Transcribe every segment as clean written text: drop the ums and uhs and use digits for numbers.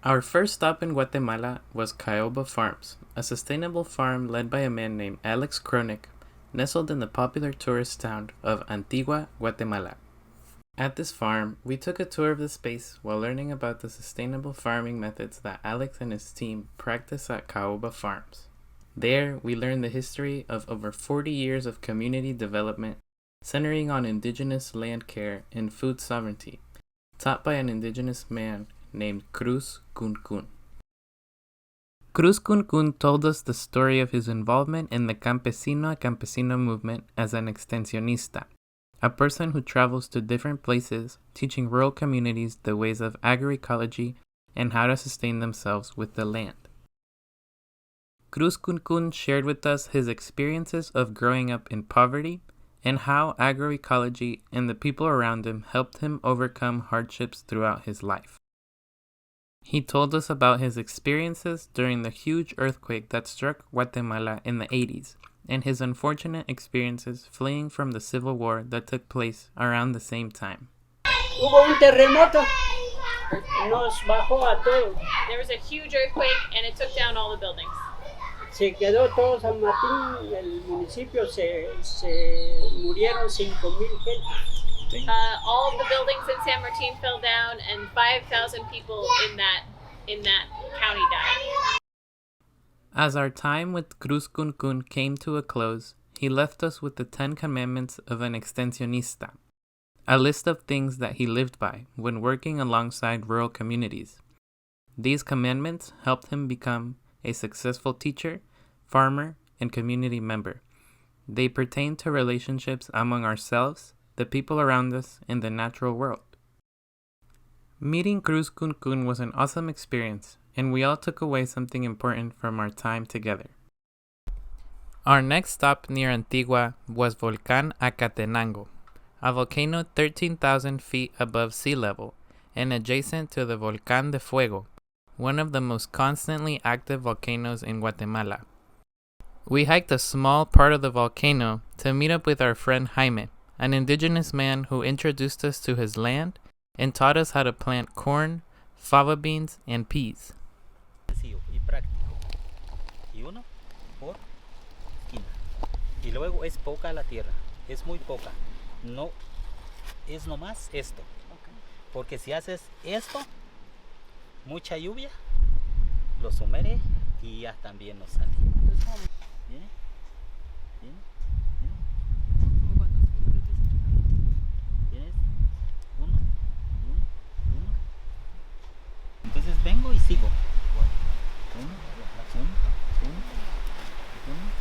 Our first stop in Guatemala was Caoba Farms, a sustainable farm led by a man named Alex Kronik, nestled in the popular tourist town of Antigua, Guatemala. At this farm, we took a tour of the space while learning about the sustainable farming methods that Alex and his team practice at Caoba Farms. There, we learned the history of over 40 years of community development centering on indigenous land care and food sovereignty, taught by an indigenous man named Cruz Cuncun. Cruz Cuncun told us the story of his involvement in the campesino a campesino movement as an extensionista, a person who travels to different places teaching rural communities the ways of agroecology and how to sustain themselves with the land. Cruz Cuncun shared with us his experiences of growing up in poverty and how agroecology and the people around him helped him overcome hardships throughout his life. He told us about his experiences during the huge earthquake that struck Guatemala in the 80s and his unfortunate experiences fleeing from the civil war that took place around the same time. Hubo un terremoto, nos bajó a todos. There was a huge earthquake and it took down all the buildings. Se quedó todo San Martín, el municipio se murieron 5,000 gente. All of the buildings in San Martin fell down and 5,000 people in that county died. As our time with Cruz Cuncun came to a close, he left us with the 10 commandments of an extensionista, a list of things that he lived by when working alongside rural communities. These commandments helped him become a successful teacher, farmer, and community member. They pertain to relationships among ourselves, the people around us, and the natural world. Meeting Cruz Cuncun was an awesome experience, and we all took away something important from our time together. Our next stop near Antigua was Volcán Acatenango, a volcano 13,000 feet above sea level and adjacent to the Volcán de Fuego, one of the most constantly active volcanoes in Guatemala. We hiked a small part of the volcano to meet up with our friend Jaime, an indigenous man who introduced us to his land and taught us how to plant corn, fava beans, and peas. Sencillo y práctico. Y uno por esquina. Y luego es poca la tierra, es muy poca. No es nomás esto. Porque si haces esto, mucha lluvia, lo sumerge y ya también nos sale. ¿Viene? ¿Viene? ¿Viene? ¿Tienes? Uno. Entonces vengo y sigo. Uno.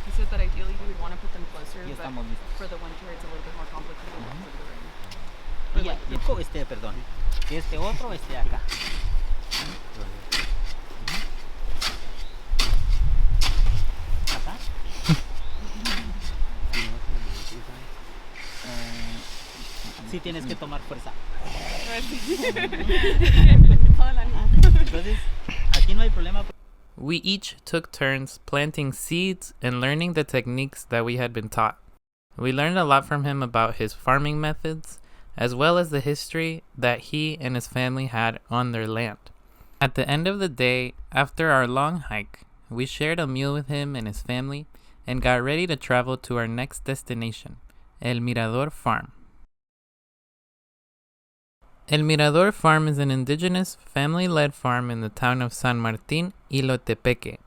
You said that ideally you would want to put them closer, Y but estamos listos. for the winter it's a little bit more complicated. Y ya, perdón, que este otro esté acá. Acá. Sí tienes que tomar fuerza. Entonces, aquí no hay problema. We each took turns planting seeds and learning the techniques that we had been taught. We learned a lot from him about his farming methods, as well as the history that he and his family had on their land. At the end of the day, after our long hike, we shared a meal with him and his family and got ready to travel to our next destination, El Mirador Farm. El Mirador Farm is an indigenous, family-led farm in the town of San Martín y Lotepeque,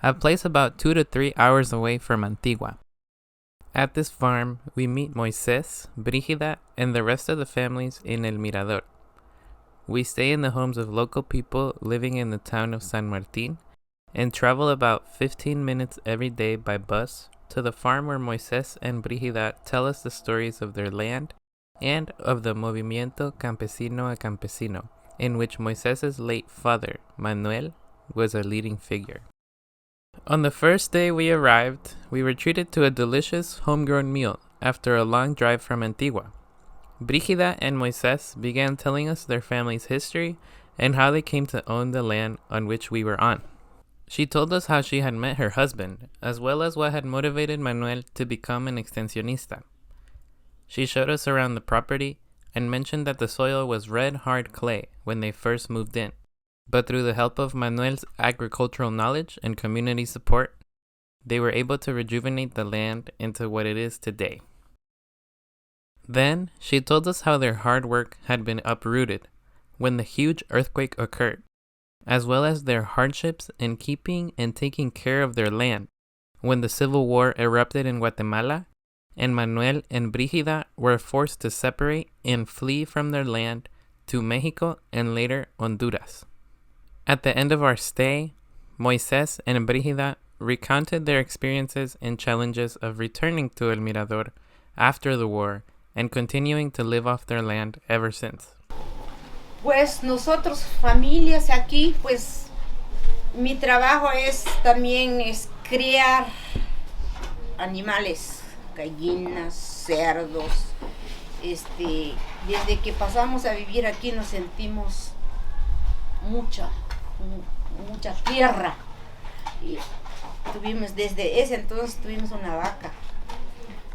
a place about 2 to 3 hours away from Antigua. At this farm, we meet Moises, Brígida, and the rest of the families in El Mirador. We stay in the homes of local people living in the town of San Martín and travel about 15 minutes every day by bus to the farm where Moises and Brígida tell us the stories of their land and of the Movimiento Campesino a Campesino, in which Moisés' late father, Manuel, was a leading figure. On the first day we arrived, we were treated to a delicious homegrown meal after a long drive from Antigua. Brígida and Moisés began telling us their family's history and how they came to own the land on which we were on. She told us how she had met her husband, as well as what had motivated Manuel to become an extensionista. She showed us around the property and mentioned that the soil was red hard clay when they first moved in, But through the help of Manuel's agricultural knowledge and community support, they were able to rejuvenate the land into what it is today. Then, she told us how their hard work had been uprooted when the huge earthquake occurred, as well as their hardships in keeping and taking care of their land when the Civil War erupted in Guatemala, and Manuel and Brígida were forced to separate and flee from their land to Mexico and later Honduras. At the end of our stay, Moises and Brígida recounted their experiences and challenges of returning to El Mirador after the war and continuing to live off their land ever since. Pues nosotros familias aquí, pues mi trabajo es también criar animales, gallinas, cerdos. Desde que pasamos a vivir aquí nos sentimos mucha tierra. Y desde ese entonces tuvimos una vaca.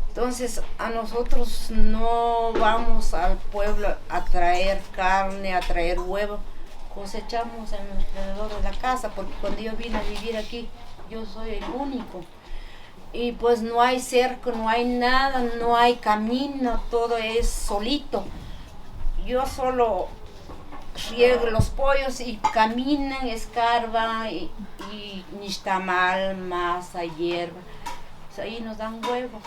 Entonces a nosotros no vamos al pueblo a traer carne, a traer huevo, cosechamos en alrededor de la casa, porque cuando yo vine a vivir aquí, yo soy el único. Y pues no hay cerco, no hay nada, no hay camino, todo es solito. Yo solo riego los pollos y caminan, escarban y nixtamal, masa, hierba. Pues ahí nos dan huevo.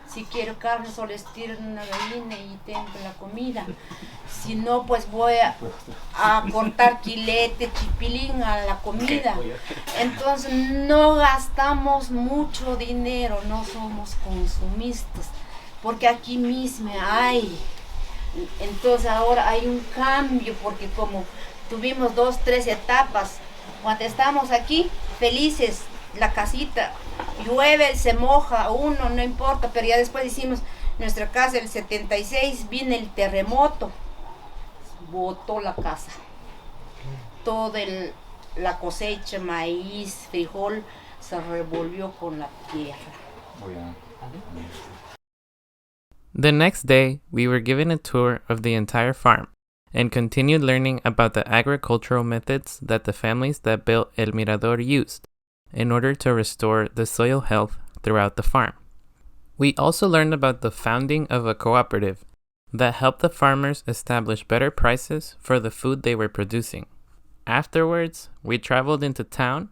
Si quiero carne, solo estiro una gallina y tengo la comida. Si no, pues voy a cortar quilete, chipilín a la comida. Entonces no gastamos mucho dinero, no somos consumistas, porque aquí mismo hay. Entonces ahora hay un cambio, porque como tuvimos 2, 3 etapas, cuando estamos aquí felices, la casita llueve, se moja uno, no importa, pero ya después hicimos nuestra casa, el 76, vino el terremoto, botó la casa, toda la cosecha, maíz, frijol, se revolvió con la tierra. The next day, we were given a tour of the entire farm and continued learning about the agricultural methods that the families that built El Mirador used in order to restore the soil health throughout the farm. We also learned about the founding of a cooperative that helped the farmers establish better prices for the food they were producing. Afterwards, we traveled into town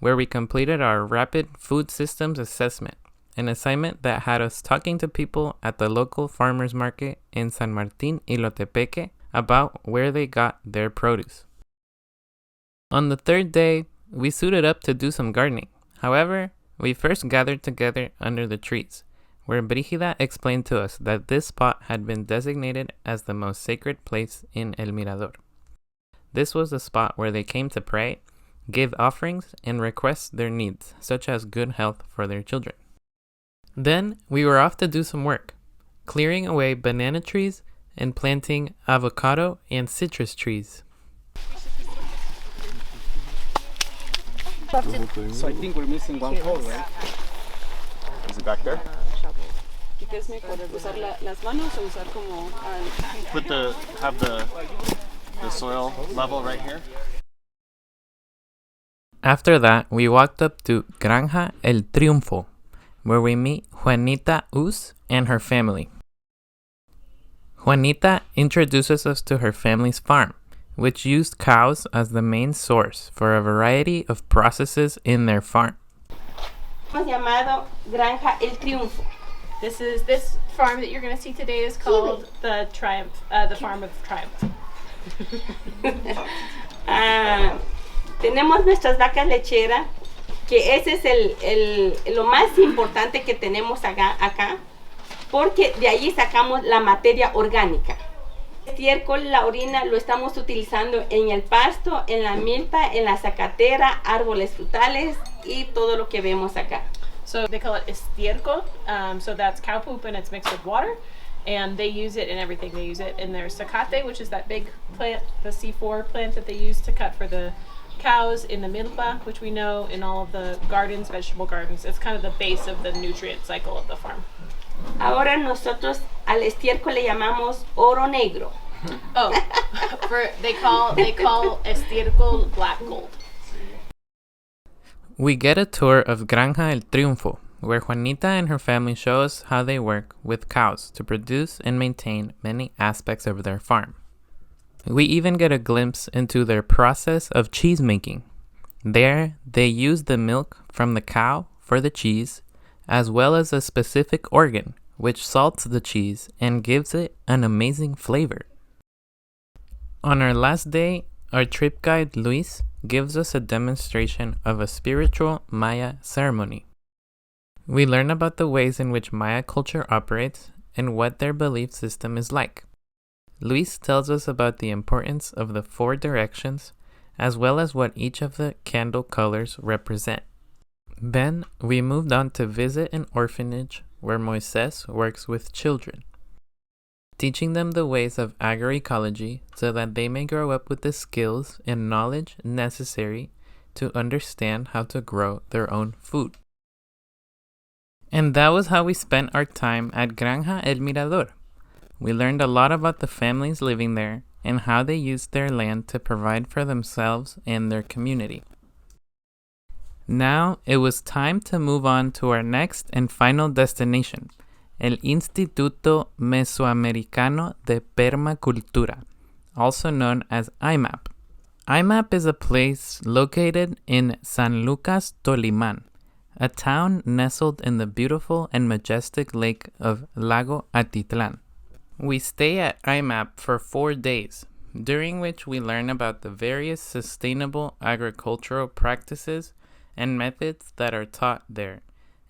where we completed our rapid food systems assessment, an assignment that had us talking to people at the local farmers market in San Martín y Lotepeque about where they got their produce. On the third day, we suited up to do some gardening. However, we first gathered together under the trees, where Brígida explained to us that this spot had been designated as the most sacred place in El Mirador. This was the spot where they came to pray, give offerings, and request their needs, such as good health for their children. Then we were off to do some work, clearing away banana trees and planting avocado and citrus trees. So I think we're missing one hole, right? Is it back there? ¿Qué es mejor, usar las manos o usar como Have the soil level right here. After that, we walked up to Granja El Triunfo, where we meet Juanita Uz and her family. Juanita introduces us to her family's farm, which used cows as the main source for a variety of processes in their farm. Llamado Granja El Triunfo. This farm that you're going to see today is called the Farm of Triumph. Tenemos nuestras vacas lecheras, que ese es lo más importante que tenemos acá, porque de ahí sacamos la materia orgánica. El estiércol, la orina, lo estamos utilizando en el pasto, en la milpa, en la zacatera, árboles frutales y todo lo que vemos acá. So they call it estiércol, so that's cow poop and it's mixed with water, and they use it in everything. They use it in their zacate, which is that big plant, the C4 plant that they use to cut for the cows, in the milpa, which we know in all of the gardens, vegetable gardens. It's kind of the base of the nutrient cycle of the farm. Ahora nosotros al estiércol le llamamos oro negro. Oh, They call estiércol black gold. We get a tour of Granja El Triunfo, where Juanita and her family show us how they work with cows to produce and maintain many aspects of their farm. We even get a glimpse into their process of cheese making. There, they use the milk from the cow for the cheese, as well as a specific organ, which salts the cheese and gives it an amazing flavor. On our last day, our trip guide Luis gives us a demonstration of a spiritual Maya ceremony. We learn about the ways in which Maya culture operates and what their belief system is like. Luis tells us about the importance of the 4 directions, as well as what each of the candle colors represent. Then, we moved on to visit an orphanage where Moises works with children, teaching them the ways of agroecology so that they may grow up with the skills and knowledge necessary to understand how to grow their own food. And that was how we spent our time at Granja El Mirador. We learned a lot about the families living there and how they used their land to provide for themselves and their community. Now it was time to move on to our next and final destination, El Instituto Mesoamericano de Permacultura, also known as IMAP. IMAP is a place located in San Lucas, Toliman, a town nestled in the beautiful and majestic lake of Lago Atitlan. We stay at IMAP for 4 days, during which we learn about the various sustainable agricultural practices and methods that are taught there,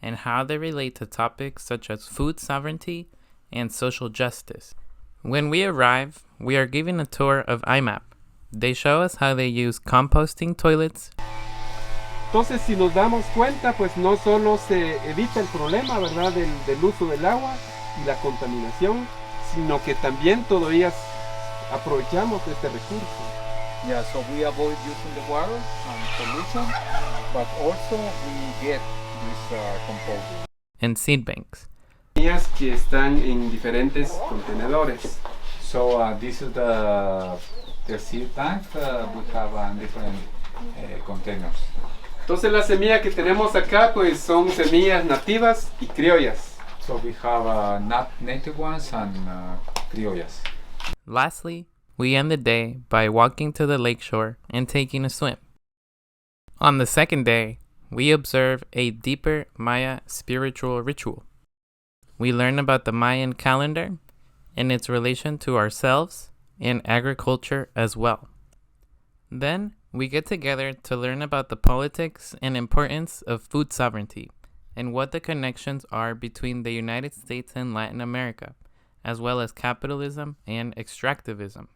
and how they relate to topics such as food sovereignty and social justice. When we arrive, we are given a tour of IMAP. They show us how they use composting toilets. Entonces, si nos damos cuenta, pues no solo se evita el problema, ¿verdad?, del uso del agua y la contaminación, sino que también todavía aprovechamos este recurso. Yeah, so we avoid using the water and pollution, but also we get this compost. And seed banks. Semillas que están en diferentes contenedores. So this is the seed bank. We have different containers. Entonces las semillas que tenemos acá pues son semillas nativas y criollas. So we have native ones and criollas. Lastly, we end the day by walking to the lakeshore and taking a swim. On the second day, we observe a deeper Maya spiritual ritual. We learn about the Mayan calendar and its relation to ourselves and agriculture as well. Then, we get together to learn about the politics and importance of food sovereignty and what the connections are between the United States and Latin America, as well as capitalism and extractivism.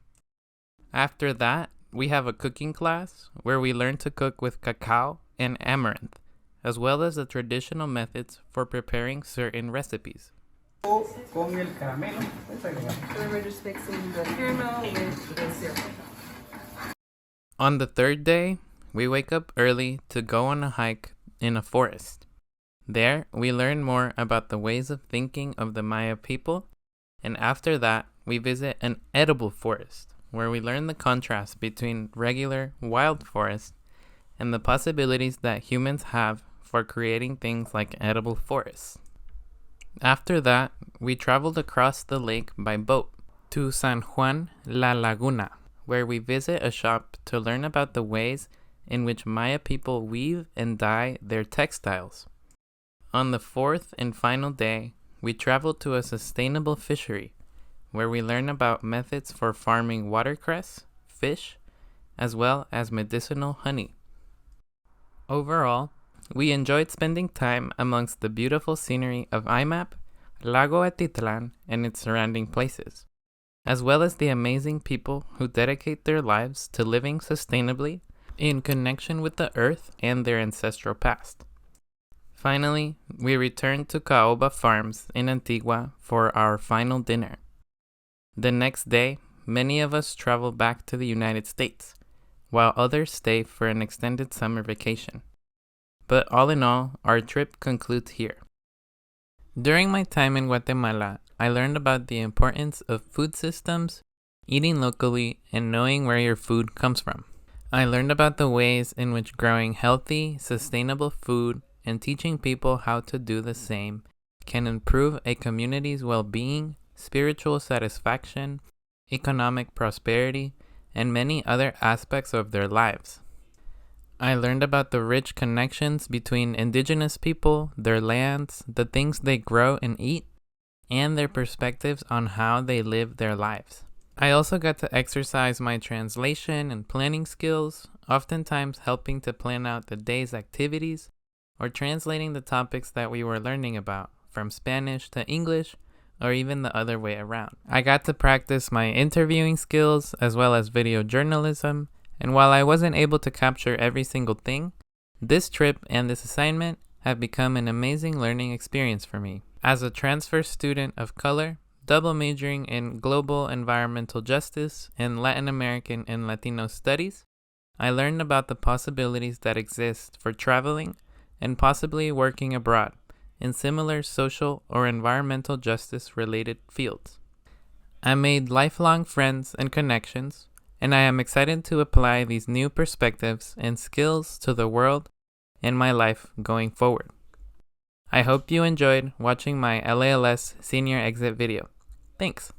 After that, we have a cooking class where we learn to cook with cacao and amaranth, as well as the traditional methods for preparing certain recipes. So we're just mixing the caramel with the syrup. On the third day, we wake up early to go on a hike in a forest. There, we learn more about the ways of thinking of the Maya people, and after that, we visit an edible forest, where we learn the contrast between regular wild forest and the possibilities that humans have for creating things like edible forests. After that, we traveled across the lake by boat to San Juan La Laguna, where we visit a shop to learn about the ways in which Maya people weave and dye their textiles. On the fourth and final day, we traveled to a sustainable fishery, where we learn about methods for farming watercress, fish, as well as medicinal honey. Overall, we enjoyed spending time amongst the beautiful scenery of IMAP, Lago Atitlan, and its surrounding places, as well as the amazing people who dedicate their lives to living sustainably in connection with the earth and their ancestral past. Finally, we returned to Caoba Farms in Antigua for our final dinner. The next day, many of us travel back to the United States, while others stay for an extended summer vacation. But all in all, our trip concludes here. During my time in Guatemala, I learned about the importance of food systems eating locally, and knowing where your food comes from. I learned about the ways in which growing healthy, sustainable food and teaching people how to do the same can improve a community's well-being, spiritual satisfaction, economic prosperity, and many other aspects of their lives. I learned about the rich connections between indigenous people, their lands, the things they grow and eat, and their perspectives on how they live their lives. I also got to exercise my translation and planning skills, oftentimes helping to plan out the day's activities or translating the topics that we were learning about, from Spanish to English, or even the other way around. I got to practice my interviewing skills as well as video journalism, and while I wasn't able to capture every single thing, this trip and this assignment have become an amazing learning experience for me. As a transfer student of color, double majoring in global environmental justice and Latin American and Latino studies, I learned about the possibilities that exist for traveling and possibly working abroad in similar social or environmental justice related fields. I made lifelong friends and connections, and I am excited to apply these new perspectives and skills to the world and my life going forward. I hope you enjoyed watching my LALS senior exit video. Thanks.